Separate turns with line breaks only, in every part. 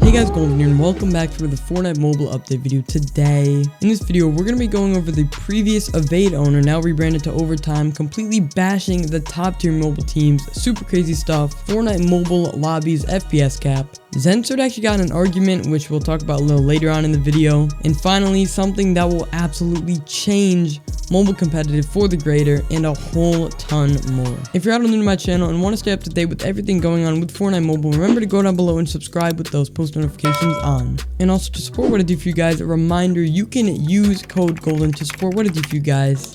Hey guys, Golden here and welcome back to the Fortnite Mobile update video. Today, in this video, we're going to be going over the previous Evade owner, now rebranded to Overtime, completely bashing the top tier mobile teams, super crazy stuff, Fortnite Mobile lobbies, FPS cap. Zen actually got in an argument, which we'll talk about a little later on in the video. And finally, something that will absolutely change mobile competitive for the greater and a whole ton more. If you're out new to my channel and want to stay up to date with everything going on with Fortnite Mobile, remember to go down below and subscribe with those post notifications on. And also to support what I do for you guys, a reminder, you can use code GOLDEN to support what I do for you guys.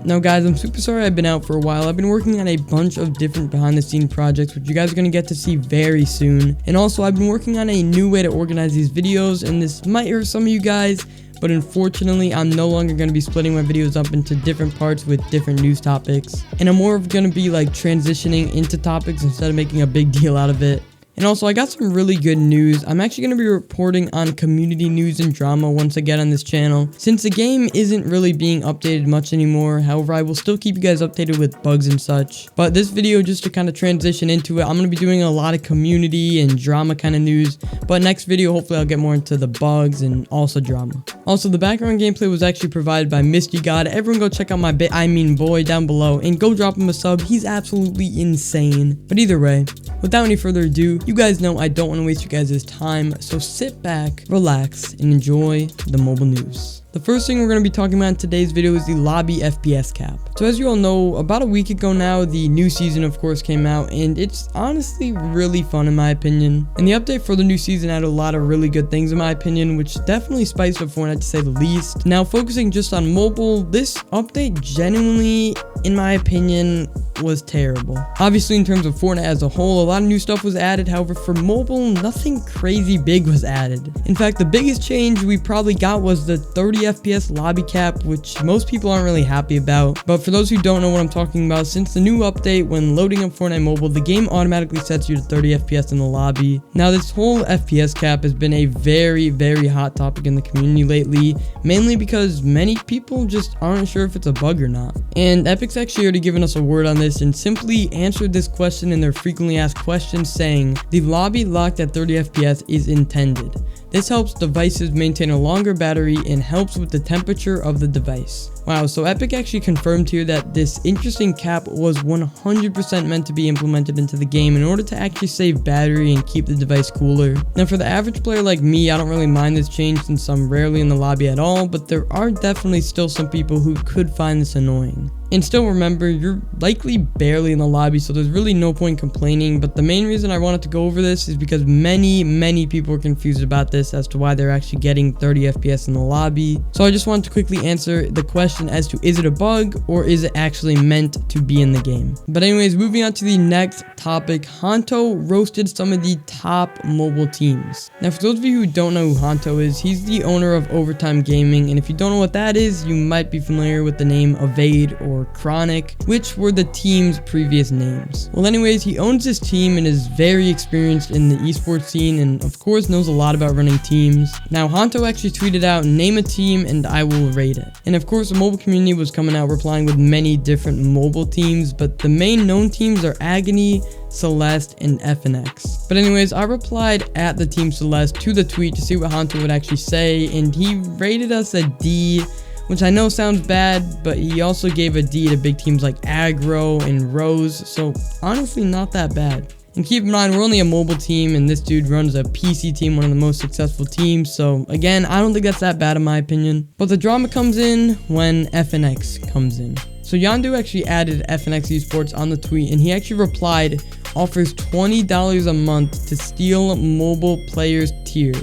Now guys, I'm super sorry I've been out for a while. I've been working on a bunch of different behind the scene projects, which you guys are going to get to see very soon. And also I've been working on a new way to organize these videos, and this might hurt some of you guys, but unfortunately I'm no longer going to be splitting my videos up into different parts with different news topics. And I'm more of going to be like transitioning into topics instead of making a big deal out of it. And also, I got some really good news. I'm actually going to be reporting on community news and drama once I get on this channel, since the game isn't really being updated much anymore. However, I will still keep you guys updated with bugs and such. But this video, just to kind of transition into it, I'm going to be doing a lot of community and drama kind of news. But next video, hopefully I'll get more into the bugs and also drama. Also, the background gameplay was actually provided by MistyGod. Everyone go check out my boy down below and go drop him a sub. He's absolutely insane. But either way, without any further ado, you guys know I don't want to waste you guys' time, so sit back, relax, and enjoy the mobile news. The first thing we're going to be talking about in today's video is the lobby FPS cap. So as you all know, about a week ago now, the new season of course came out, and it's honestly really fun in my opinion. And the update for the new season had a lot of really good things in my opinion, which definitely spiced up Fortnite to say the least. Now focusing just on mobile, this update genuinely, in my opinion, was terrible. Obviously in terms of Fortnite as a whole, a lot of new stuff was added. However, for mobile, nothing crazy big was added. In fact, the biggest change we probably got was the 30 FPS lobby cap, which most people aren't really happy about. But for those who don't know what I'm talking about, since the new update, when loading up Fortnite Mobile, the game automatically sets you to 30 FPS in the lobby. Now this whole FPS cap has been a very hot topic in the community lately, mainly because many people just aren't sure if it's a bug or not. And Epic's actually already given us a word on this and simply answered this question in their frequently asked questions, saying the lobby locked at 30 FPS is intended. This helps devices maintain a longer battery and helps with the temperature of the device. Wow, so Epic actually confirmed here that this interesting cap was 100% meant to be implemented into the game in order to actually save battery and keep the device cooler. Now for the average player like me, I don't really mind this change since I'm rarely in the lobby at all, but there are definitely still some people who could find this annoying. And still remember, you're likely barely in the lobby, so there's really no point complaining. But the main reason I wanted to go over this is because many people are confused about this as to why they're actually getting 30 FPS in the lobby. So I just wanted to quickly answer the question as to, is it a bug or is it actually meant to be in the game? But anyways, moving on to the next topic, Hantao roasted some of the top mobile teams. Now for those of you who don't know who Hantao is, he's the owner of Overtime Gaming, and if you don't know what that is, you might be familiar with the name Evade or Chronic, which were the team's previous names. Well anyways, he owns this team and is very experienced in the esports scene, and of course knows a lot about running teams. Now Hantao actually tweeted out, name a team and I will rate it. And of course the mobile community was coming out replying with many different mobile teams, but the main known teams are Agony, Celeste, and FNX. But anyways, I replied at the team Celeste to the tweet to see what Hantao would actually say, and he rated us a D, which I know sounds bad, but he also gave a D to big teams like Aggro and Rose, so honestly not that bad. And keep in mind, we're only a mobile team, and this dude runs a PC team, one of the most successful teams, so again, I don't think that's that bad in my opinion. But the drama comes in when FNX comes in. So Yondu actually added FNX Esports on the tweet, and he actually replied, offers $20 a month to steal mobile players tier.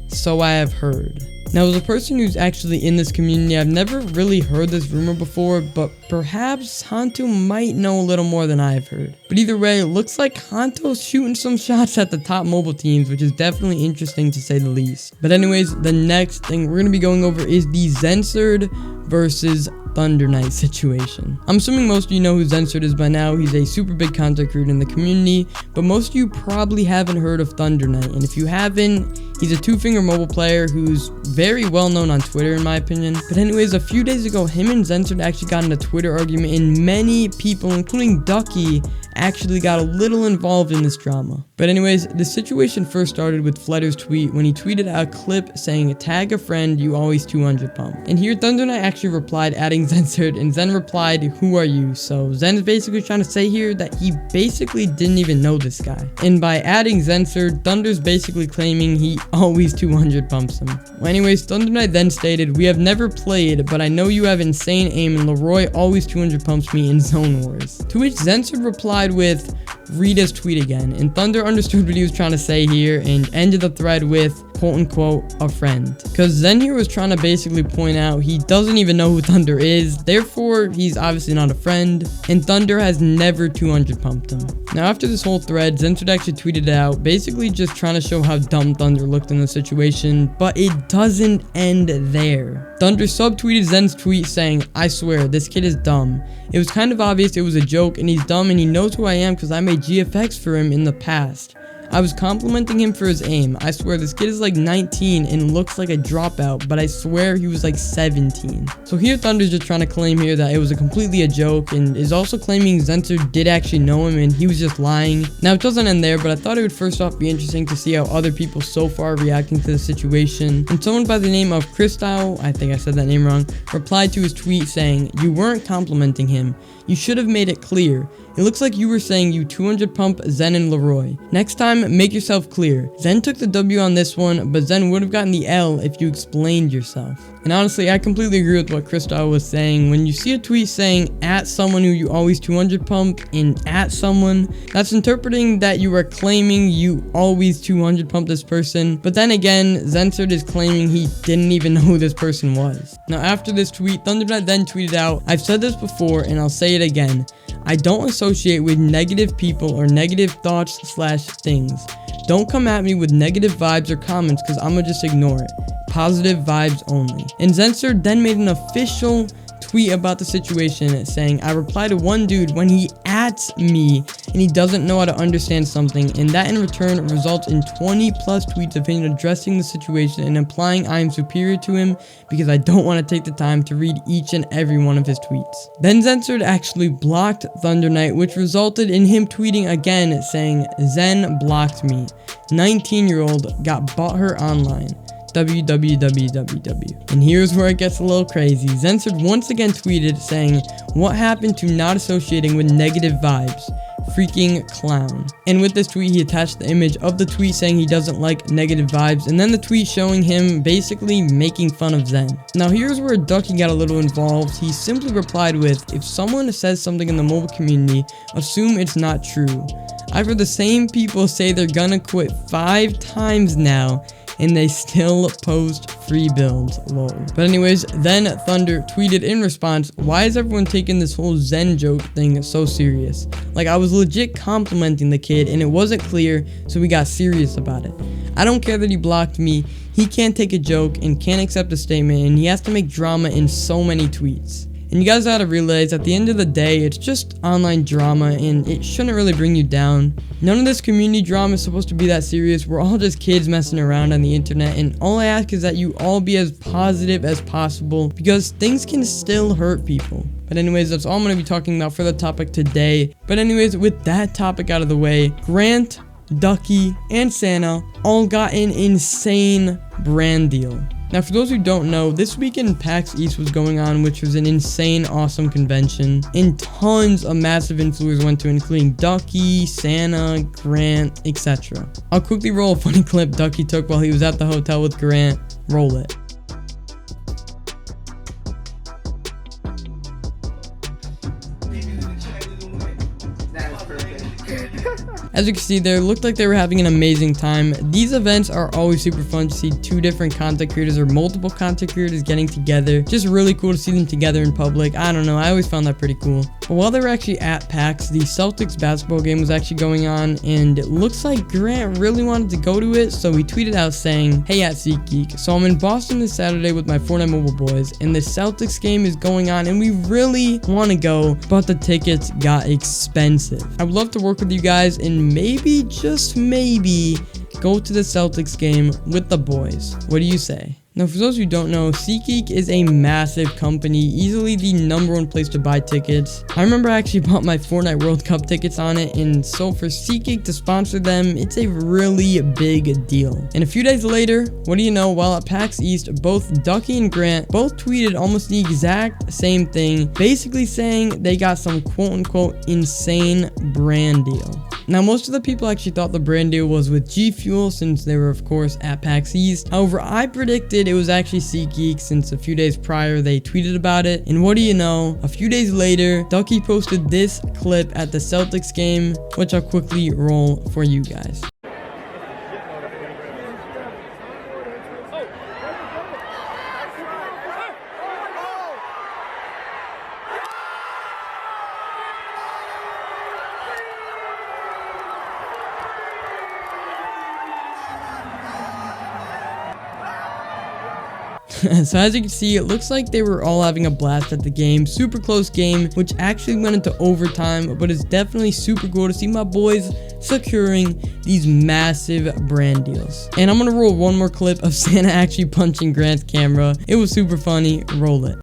So I have heard. Now, as a person who's actually in this community, I've never really heard this rumor before, but perhaps Hantao might know a little more than I've heard. But either way, it looks like Hantao's shooting some shots at the top mobile teams, which is definitely interesting to say the least. But anyways, the next thing we're going to be going over is the Zen versus Thunder Knight situation. I'm assuming most of you know who Zensterd is by now. He's a super big content creator in the community, but most of you probably haven't heard of Thunder Knight, and if you haven't, he's a two-finger mobile player who's very well known on Twitter in my opinion. But anyways, a few days ago, him and Zensterd actually got in a Twitter argument, and many people, including Ducky, actually got a little involved in this drama. But anyways, the situation first started with Flutter's tweet when he tweeted out a clip saying, "Tag a friend, you always 200 pump." And here Thunder Knight actually replied adding Zensterd, and Zen replied, "Who are you?" So Zen's basically trying to say here that he basically didn't even know this guy. And by adding Zensterd, Thunder's basically claiming he always 200 pumps him. Well, anyways, Thunder Knight then stated, "We have never played, but I know you have insane aim, and Leroy always 200 pumps me in Zone Wars." To which Zensterd replied with, "Read his tweet again," and Thunder understood what he was trying to say here and ended the thread with, quote unquote, "a friend." Because Zen here was trying to basically point out he doesn't even know who Thunder is, therefore he's obviously not a friend, and Thunder has never 200 pumped him. Now after this whole thread, Zensterd actually tweeted it out, basically just trying to show how dumb Thunder looked in the situation, but it doesn't end there. Thunder subtweeted Zen's tweet saying, "I swear, this kid is dumb. It was kind of obvious it was a joke, and he's dumb, and he knows who I am because I made GFX for him in the past. I was complimenting him for his aim. I swear this kid is like 19 and looks like a dropout, but I swear he was like 17. So here Thunder's just trying to claim here that it was completely a joke, and is also claiming Zensterd did actually know him and he was just lying. Now it doesn't end there, but I thought it would first off be interesting to see how other people so far are reacting to the situation. And someone by the name of Hantao, I think I said that name wrong, replied to his tweet saying, "You weren't complimenting him. You should have made it clear. It looks like you were saying you 200 pump Zen and Leroy. Next time, make yourself clear. Zen took the W on this one, but Zen would have gotten the L if you explained yourself." And honestly, I completely agree with what Hantao was saying. When you see a tweet saying at someone who you always 200 pump and at someone, that's interpreting that you are claiming you always 200 pump this person. But then again, Zensterd is claiming he didn't even know who this person was. Now after this tweet, Thunder Knight then tweeted out, "I've said this before and I'll say it again. I don't associate with negative people or negative thoughts/things. Don't come at me with negative vibes or comments because I'ma just ignore it. Positive vibes only." And Zensterd then made an official tweet about the situation saying, "I reply to one dude when he ats me and he doesn't know how to understand something, and that in return results in 20 plus tweets of him addressing the situation and implying I am superior to him because I don't want to take the time to read each and every one of his tweets." Then Zensterd actually blocked Thunder Knight, which resulted in him tweeting again saying, "Zen blocked me. 19-year-old got bought her online. www." And here's where it gets a little crazy. Zensterd once again tweeted saying, "What happened to not associating with negative vibes? Freaking clown." And with this tweet, he attached the image of the tweet saying he doesn't like negative vibes, and then the tweet showing him basically making fun of Zen. Now here's where Ducky got a little involved. He simply replied with, "If someone says something in the mobile community, assume it's not true. I've heard the same people say they're gonna quit 5 times now, and they still post free builds, lol." But anyways, then Thunder tweeted in response, "Why is everyone taking this whole Zen joke thing so serious? Like, I was legit complimenting the kid and it wasn't clear, so we got serious about it. I don't care that he blocked me. He can't take a joke and can't accept a statement, and he has to make drama in so many tweets." And you guys gotta realize, at the end of the day, it's just online drama and it shouldn't really bring you down. None of this community drama is supposed to be that serious. We're all just kids messing around on the internet, and all I ask is that you all be as positive as possible because things can still hurt people. But anyways, that's all I'm gonna be talking about for the topic today. But anyways, with that topic out of the way, Grant, Ducky, and Santa all got an insane brand deal. Now, for those who don't know, this weekend PAX East was going on, which was an insane, awesome convention, and tons of massive influencers went to, including Ducky, Santa, Grant, etc. I'll quickly roll a funny clip Ducky took while he was at the hotel with Grant. Roll it. As you can see there, looked like they were having an amazing time. These events are always super fun to see two different content creators or multiple content creators getting together. Just really cool to see them together in public. I don't know, I always found that pretty cool. But while they were actually at PAX, the Celtics basketball game was actually going on, and it looks like Grant really wanted to go to it, so he tweeted out saying, "Hey at SeatGeek, so I'm in Boston this Saturday with my Fortnite Mobile boys, and the Celtics game is going on, and we really want to go, but the tickets got expensive. I would love to work with you guys and maybe, just maybe, go to the Celtics game with the boys. What do you say?" Now, for those who don't know, SeatGeek is a massive company, easily the #1 place to buy tickets. I remember I actually bought my Fortnite World Cup tickets on it, and so for SeatGeek to sponsor them, it's a really big deal. And a few days later, what do you know, while at PAX East, both Ducky and Grant both tweeted almost the exact same thing, basically saying they got some quote-unquote insane brand deal. Now, most of the people actually thought the brand deal was with G Fuel, since they were of course at PAX East. However, I predicted it was actually SeatGeek, since a few days prior they tweeted about it. And what do you know, a few days later, Ducky posted this clip at the Celtics game, which I'll quickly roll for you guys. So as you can see, it looks like they were all having a blast at the game. Super close game, which actually went into overtime, but it's definitely super cool to see my boys securing these massive brand deals. And I'm gonna roll one more clip of Santa actually punching Grant's camera. It was super funny. Roll it.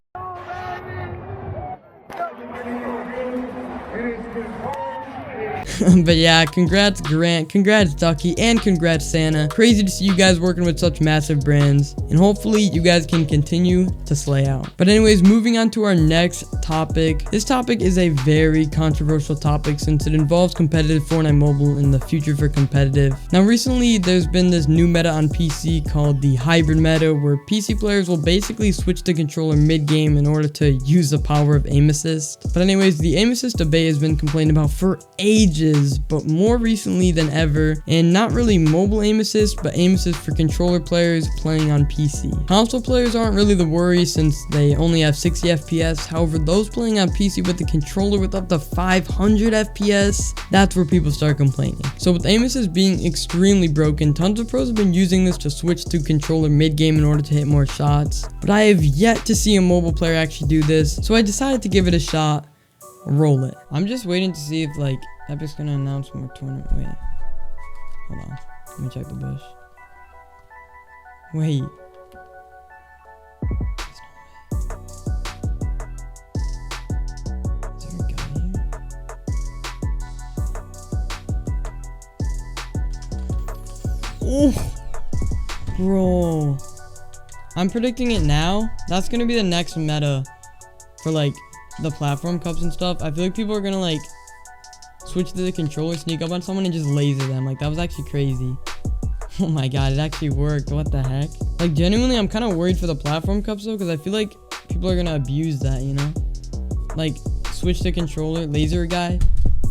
But yeah, congrats Grant, congrats Ducky, and congrats Santa. Crazy to see you guys working with such massive brands, and hopefully you guys can continue to slay out. But anyways, moving on to our next topic. This topic is a very controversial topic, since it involves competitive Fortnite Mobile and the future for competitive. Now recently, there's been this new meta on PC called the hybrid meta, where PC players will basically switch the controller mid-game in order to use the power of aim assist. But anyways, the aim assist debate has been complained about for ages, but more recently than ever, and not really mobile aim assist, but aim assist for controller players playing on PC. Console players aren't really the worry, since they only have 60 FPS. However, those playing on PC with the controller with up to 500 FPS, that's where people start complaining. So with aim assist being extremely broken, tons of pros have been using this to switch to controller mid-game in order to hit more shots, but I have yet to see a mobile player actually do this, so I decided to give it a shot. Roll it. I'm just waiting to see if like Epic's gonna announce more tournament. Wait, hold on, let me check the bush. Wait, is there a guy here? Oh, bro, I'm predicting it now. That's gonna be the next meta for like the platform cups and stuff. I feel like people are gonna like switch to the controller, sneak up on someone, and just laser them. Like, that was actually crazy. Oh my god, it actually worked. What the heck? Like, genuinely, I'm kind of worried for the platform cups though, because I feel like people are gonna abuse that, you know? Like, switch to controller, laser a guy,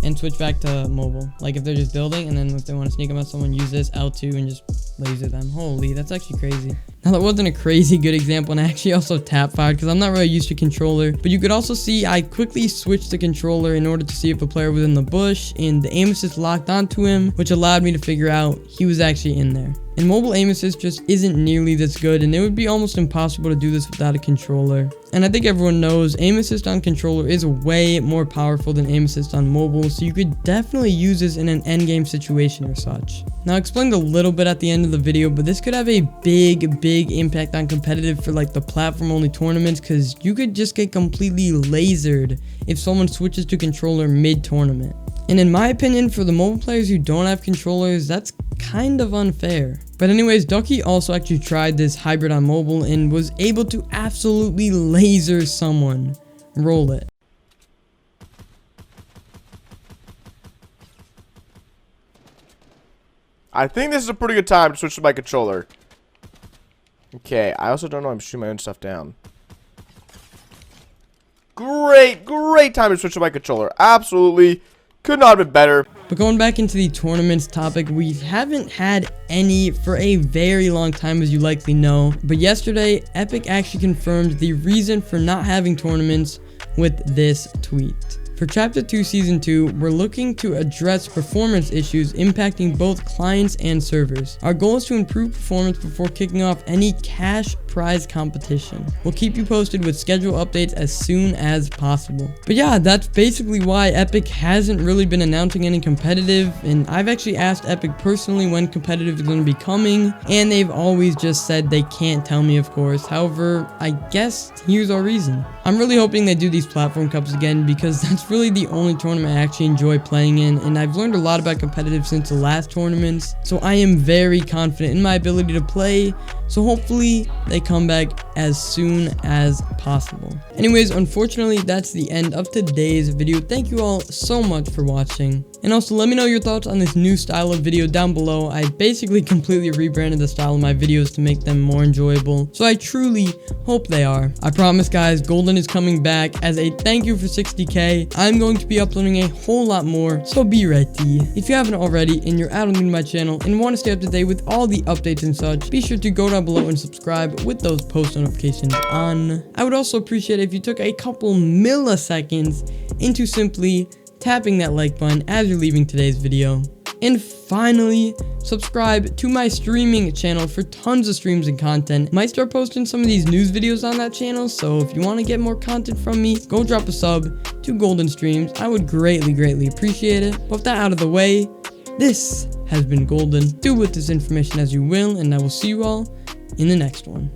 and switch back to mobile. Like, if they're just building, and then if they want to sneak up on someone, use this L2 and just laser them. Holy, that's actually crazy. Now, that wasn't a crazy good example, and I actually also tap fired because I'm not really used to controller. But you could also see I quickly switched the controller in order to see if a player was in the bush, and the aim assist locked onto him, which allowed me to figure out he was actually in there. And mobile aim assist just isn't nearly this good, and it would be almost impossible to do this without a controller. And I think everyone knows aim assist on controller is way more powerful than aim assist on mobile, so you could definitely use this in an endgame situation or such. Now, I explained a little bit at the end of the video, but this could have a big impact on competitive for like the platform only tournaments, because you could just get completely lasered if someone switches to controller mid-tournament. And in my opinion, for the mobile players who don't have controllers, that's kind of unfair. But anyways, Ducky also actually tried this hybrid on mobile and was able to absolutely laser someone. Roll it.
I think this is a pretty good time to switch to my controller. Okay, I also don't know I'm shooting my own stuff down. Great time to switch to my controller. Absolutely. Could not have been better.
But going back into the tournaments topic, we haven't had any for a very long time, as you likely know. But yesterday, Epic actually confirmed the reason for not having tournaments with this tweet. For Chapter 2 Season 2, we're looking to address performance issues impacting both clients and servers. Our goal is to improve performance before kicking off any cash prize competition. We'll keep you posted with schedule updates as soon as possible. But yeah, that's basically why Epic hasn't really been announcing any competitive, and I've actually asked Epic personally when competitive is going to be coming, and they've always just said they can't tell me, of course. However, I guess here's our reason. I'm really hoping they do these platform cups again, because that's really the only tournament I actually enjoy playing in, and I've learned a lot about competitive since the last tournaments, so I am very confident in my ability to play, so hopefully they come back as soon as possible. Anyways, unfortunately, that's the end of today's video. Thank you all so much for watching. And also, let me know your thoughts on this new style of video down below. I basically completely rebranded the style of my videos to make them more enjoyable, so I truly hope they are. I promise, guys, Golden is coming back. As a thank you for 60k, I'm going to be uploading a whole lot more, so be ready. If you haven't already and you're added to my channel and want to stay up to date with all the updates and such, be sure to go down below and subscribe with those post notifications on. I would also appreciate it if you took a couple milliseconds into simply tapping that like button as you're leaving today's video. And finally, subscribe to my streaming channel for tons of streams and content. Might start posting some of these news videos on that channel, so if you want to get more content from me, go drop a sub to Golden Streams. I would greatly appreciate it. But with that out of the way, this has been Golden. Do with this information as you will, and I will see you all in the next one.